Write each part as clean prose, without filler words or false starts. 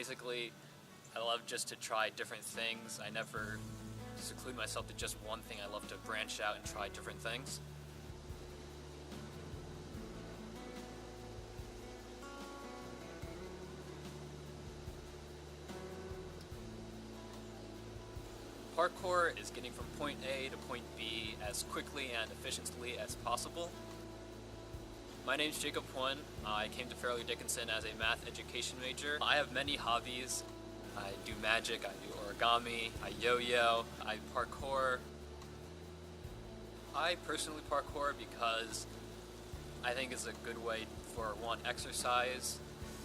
Basically, I love just to try different things. I never seclude myself to just one thing. I love to branch out and try different things. Parkour is getting from point A to point B as quickly and efficiently as possible. My name's Jacob Hwon. I came to Fairleigh Dickinson as a math education major. I have many hobbies. I do magic, I do origami, I yo-yo, I parkour. I personally parkour because I think it's a good way for one, exercise,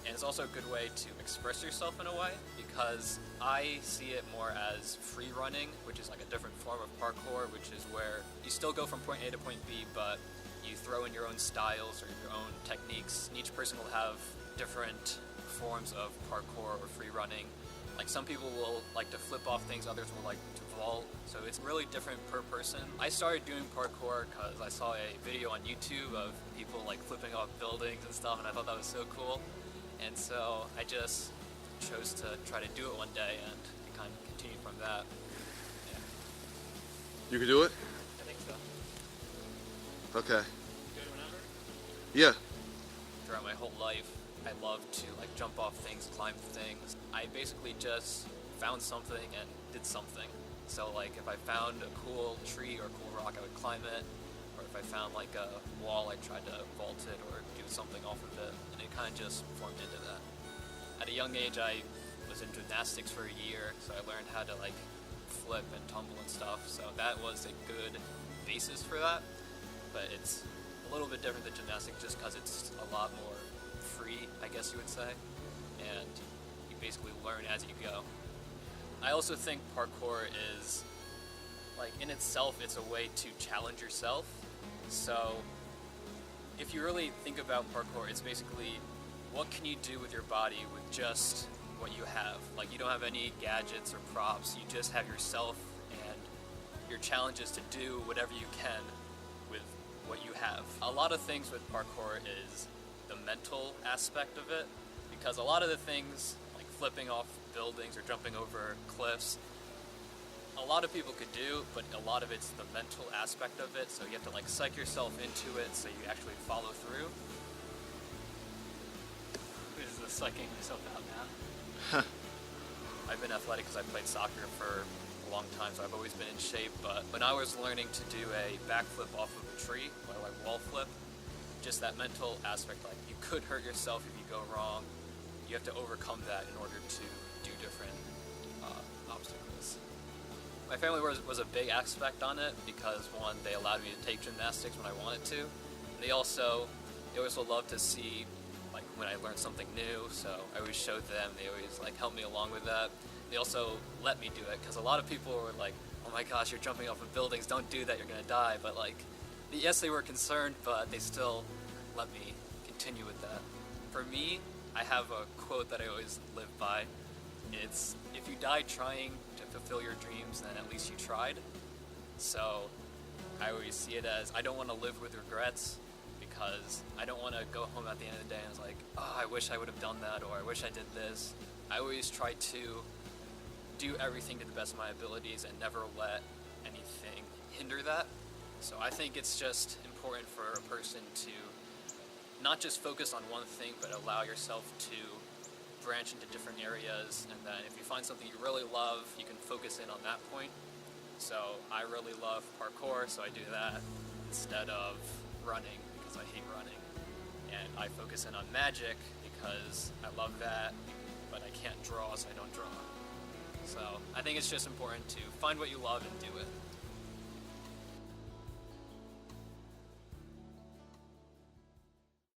and it's also a good way to express yourself in a way, because I see it more as free running, which is like a different form of parkour, which is where you still go from point A to point B, but you throw in your own styles or your own techniques. And each person will have different forms of parkour or free running. Like some people will like to flip off things, others will like to vault, so it's really different per person. I started doing parkour because I saw a video on YouTube of people like flipping off buildings and stuff, and I thought that was so cool. And so I just chose to try to do it one day, and it kind of continued from that. Yeah. You can do it? I think so. Okay. Good whenever? Yeah. Throughout my whole life, I love to like jump off things, climb things. I basically just found something and did something. So like if I found a cool tree or a cool rock, I would climb it. Or if I found like a wall, I tried to vault it or do something off of it. And it kind of just formed into that. At a young age, I was in gymnastics for a year, so I learned how to like flip and tumble and stuff. So that was a good basis for that. But it's a little bit different than gymnastics just because it's a lot more free, I guess you would say, and you basically learn as you go. I also think parkour is, like, in itself, it's a way to challenge yourself. So if you really think about parkour, it's basically what can you do with your body with just what you have. Like, you don't have any gadgets or props, you just have yourself, and your challenge is to do whatever you can with what you have. A lot of things with parkour is the mental aspect of it, because a lot of the things like flipping off buildings or jumping over cliffs, a lot of people could do, but a lot of it's the mental aspect of it, so you have to like psych yourself into it so you actually follow through. This is the psyching yourself out now. I've been athletic because I played soccer for a long time, so I've always been in shape, but when I was learning to do a backflip off of a tree, or like wall flip, just that mental aspect, like you could hurt yourself if you go wrong. You have to overcome that in order to do different obstacles. My family was a big aspect on it because, one, they allowed me to take gymnastics when I wanted to. And they also love to see like when I learned something new, so I always showed them. They always like helped me along with that. They also let me do it because a lot of people were like, "Oh my gosh, you're jumping off of buildings! Don't do that! You're gonna die!" But like, yes, they were concerned, but they still let me continue with that. For me, I have a quote that I always live by. It's, if you die trying to fulfill your dreams, then at least you tried. So I always see it as, I don't want to live with regrets, because I don't want to go home at the end of the day and it's like, oh, I wish I would have done that, or I wish I did this. I always try to do everything to the best of my abilities and never let anything hinder that. So I think it's just important for a person to not just focus on one thing, but allow yourself to branch into different areas, and then if you find something you really love, you can focus in on that point. So I really love parkour, so I do that instead of running, because I hate running. And I focus in on magic because I love that, but I can't draw, so I don't draw. So I think it's just important to find what you love and do it.